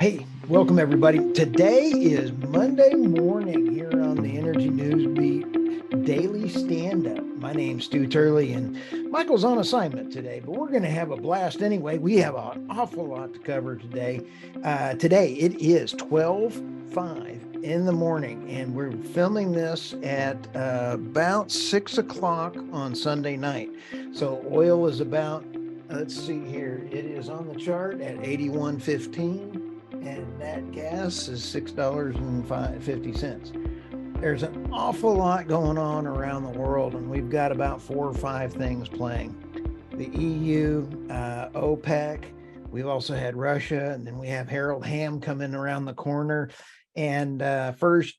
Hey, welcome everybody. Today is Monday morning here on the Energy News Beat Daily Stand-Up. My name's Stu Turley and Michael's on assignment today, but we're going to have a blast anyway. We have an awful lot to cover today. Today it is 12:05 in the morning and we're filming this at about 6 o'clock on Sunday night. So oil is about, let's see here, it is on the chart at 81.15. And nat gas is $6.50. There's an awful lot going on around the world, and we've got about 4 or 5 things playing. The EU, OPEC, we've also had Russia, and then we have Harold Hamm coming around the corner. And first,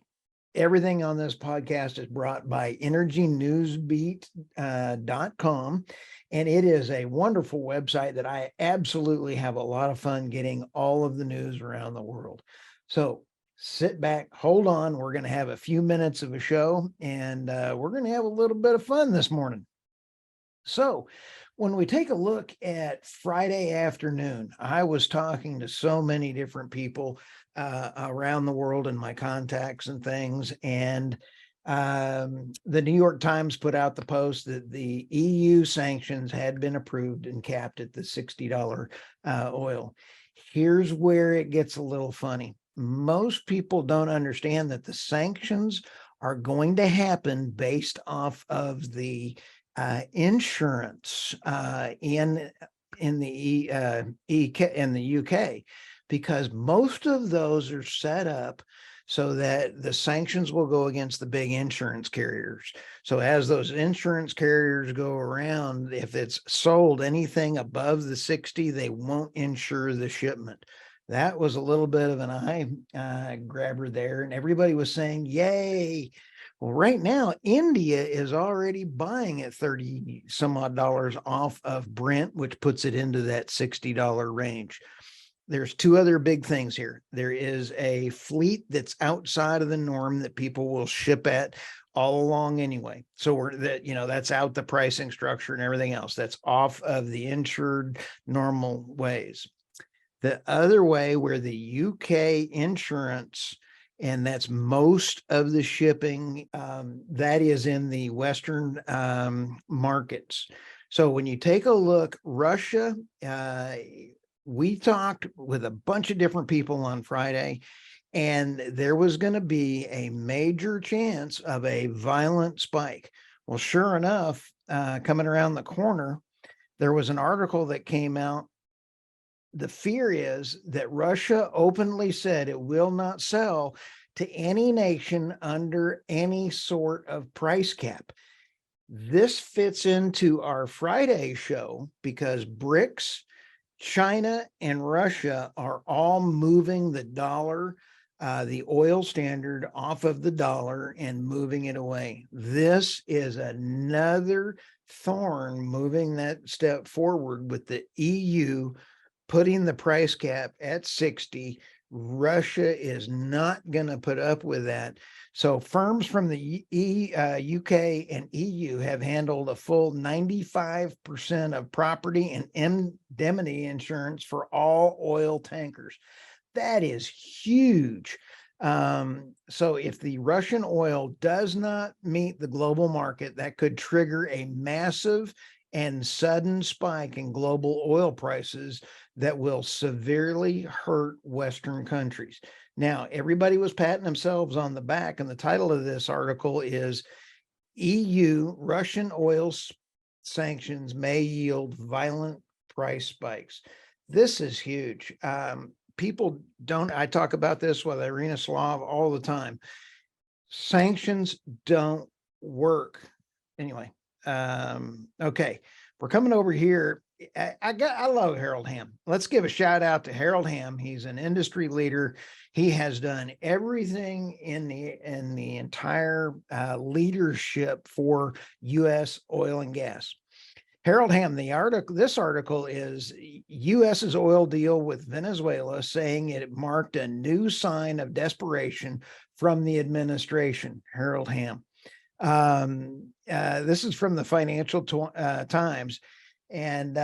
everything on this podcast is brought by EnergyNewsBeat.com. And it is a wonderful website that I absolutely have a lot of fun getting all of the news around the world. So sit back, hold on. We're going to have a few minutes of a show, and we're going to have a little bit of fun this morning. So when we take a look at Friday afternoon, I was talking to so many different people around the world in my contacts and things. And the New York Times put out the post that the EU sanctions had been approved and capped at the $60 oil. Here's where it gets a little funny. Most people don't understand that the sanctions are going to happen based off of the insurance in the UK, because most of those are set up so that the sanctions will go against the big insurance carriers. So as those insurance carriers go around, if it's sold anything above the 60, they won't insure the shipment. That was a little bit of an eye grabber there, and everybody was saying, yay. Well, right now, India is already buying at 30 some odd dollars off of Brent, which puts it into that $60 range. There's 2 other big things here. There is a fleet that's outside of the norm that people will ship at all along anyway. So that's out the pricing structure and everything else. That's off of the insured normal ways. The other way, where the UK insurance, and that's most of the shipping, that is in the Western markets. So when you take a look, Russia, we talked with a bunch of different people on Friday, and there was going to be a major chance of a violent spike. Well, sure enough, coming around the corner, there was an article that came out. The fear is that Russia openly said it will not sell to any nation under any sort of price cap. This fits into our Friday show because BRICS, China, and Russia are all moving the dollar, the oil standard, off of the dollar and moving it away. This is another thorn moving that step forward with the EU putting the price cap at 60. Russia is not going to put up with that. So firms from the UK and EU have handled a full 95% of property and indemnity insurance for all oil tankers. That is huge. So if the Russian oil does not meet the global market, that could trigger a massive and sudden spike in global oil prices that will severely hurt Western countries. Now, everybody was patting themselves on the back, and the title of this article is EU Russian oil sanctions may yield violent price spikes. This is huge. People don't, I talk about this with Irina Slav all the time. Sanctions don't work. Anyway, okay, we're coming over here. I love Harold Hamm. Let's give a shout out to Harold Hamm. He's an industry leader. He has done everything in the entire leadership for U.S. oil and gas. Harold Hamm, this article is U.S.'s oil deal with Venezuela, saying it marked a new sign of desperation from the administration. Harold Hamm. This is from the Financial Times. And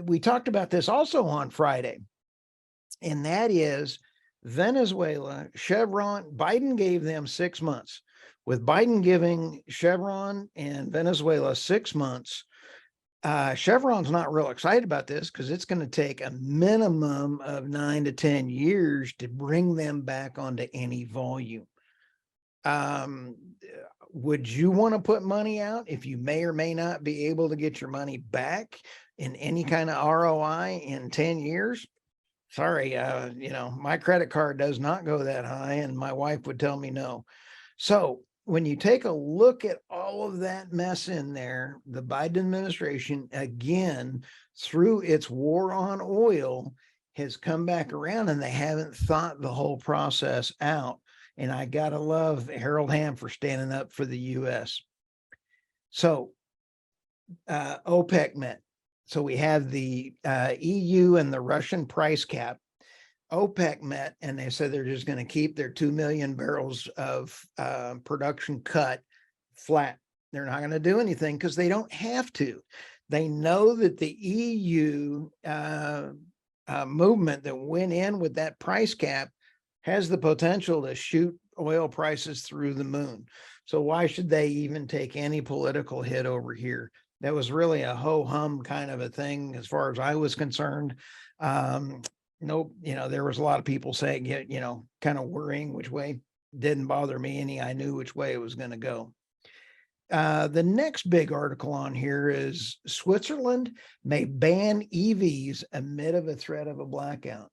we talked about this also on Friday. And that is Venezuela, Chevron, Biden gave them 6 months. With Biden giving Chevron and Venezuela 6 months, Chevron's not real excited about this because it's going to take a minimum of 9 to 10 years to bring them back onto any volume. Would you want to put money out if you may or may not be able to get your money back in any kind of ROI in 10 years? Sorry, my credit card does not go that high, and my wife would tell me no. So when you take a look at all of that mess in there, the Biden administration, again, through its war on oil, has come back around, and they haven't thought the whole process out. And I got to love Harold Hamm for standing up for the U.S. So OPEC met. So we have the EU and the Russian price cap. OPEC met, and they said they're just going to keep their 2 million barrels of production cut flat. They're not going to do anything because they don't have to. They know that the EU movement that went in with that price cap has the potential to shoot oil prices through the moon. So why should they even take any political hit over here? That was really a ho-hum kind of a thing as far as I was concerned. Nope, there was a lot of people saying, kind of worrying which way. Didn't bother me any. I knew which way it was going to go. The next big article on here is Switzerland may ban EVs amid of a threat of a blackout.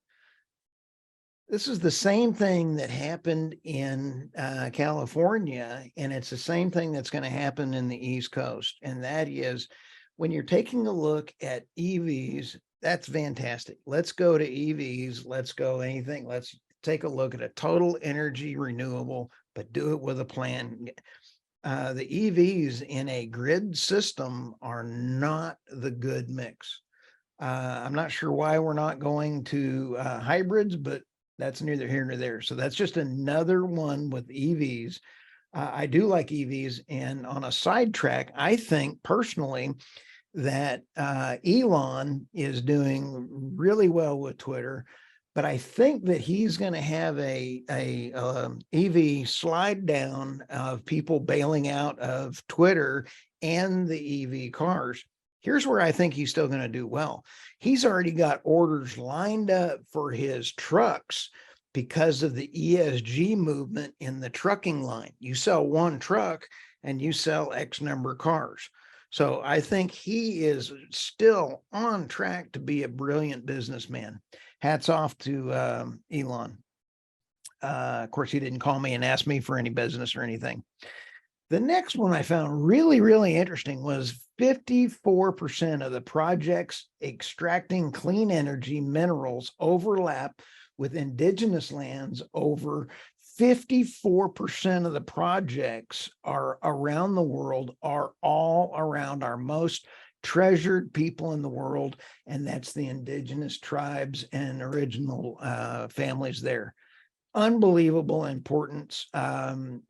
This is the same thing that happened in California, and it's the same thing that's going to happen in the East Coast. And that is when you're taking a look at EVs, that's fantastic. Let's go to EVs. Let's go anything. Let's take a look at a total energy renewable, but do it with a plan. The EVs in a grid system are not the good mix. I'm not sure why we're not going to hybrids, but that's neither here nor there. So that's just another one with EVs. I do like EVs. And on a sidetrack, I think personally that Elon is doing really well with Twitter, but I think that he's going to have a EV slide down of people bailing out of Twitter and the EV cars. Here's where I think he's still going to do well. He's already got orders lined up for his trucks because of the ESG movement in the trucking line. You sell one truck and you sell X number of cars. So I think he is still on track to be a brilliant businessman. Hats off to Elon. Of course, he didn't call me and ask me for any business or anything. The next one I found really, really interesting was 54% of the projects extracting clean energy minerals overlap with indigenous lands. Over 54% of the projects are around the world are all around our most treasured people in the world, and that's the indigenous tribes and original families there. Unbelievable importance.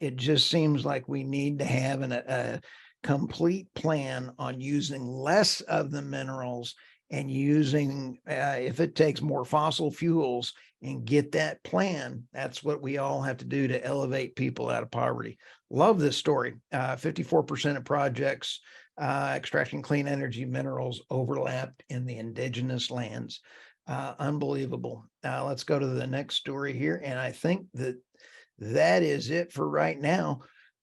It just seems like we need to have a complete plan on using less of the minerals and using, if it takes more fossil fuels, and get that plan. That's what we all have to do to elevate people out of poverty. Love this story. 54% of projects extracting clean energy minerals overlapped in the indigenous lands. Unbelievable. Let's go to the next story here. And I think that is it for right now.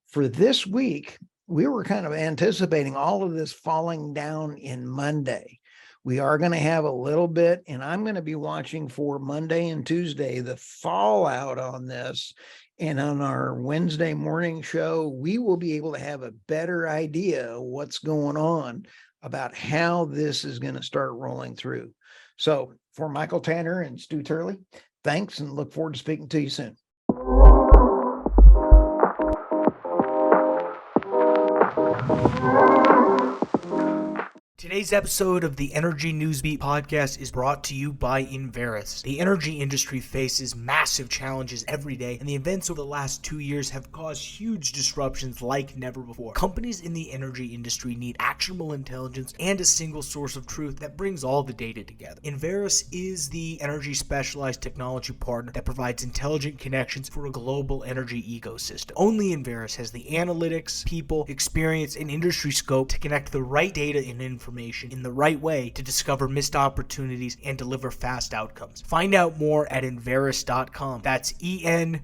For this week, we were kind of anticipating all of this falling down in Monday. We are going to have a little bit, and I'm going to be watching for Monday and Tuesday, the fallout on this. And on our Wednesday morning show, we will be able to have a better idea of what's going on about how this is going to start rolling through. So for Michael Tanner and Stu Turley, thanks, and look forward to speaking to you soon. Today's episode of the Energy Newsbeat podcast is brought to you by Enverus. The energy industry faces massive challenges every day, and the events over the last 2 years have caused huge disruptions like never before. Companies in the energy industry need actionable intelligence and a single source of truth that brings all the data together. Enverus is the energy specialized technology partner that provides intelligent connections for a global energy ecosystem. Only Enverus has the analytics, people, experience, and industry scope to connect the right data and information in the right way to discover missed opportunities and deliver fast outcomes. Find out more at Enverus.com. That's ENVERUS.com.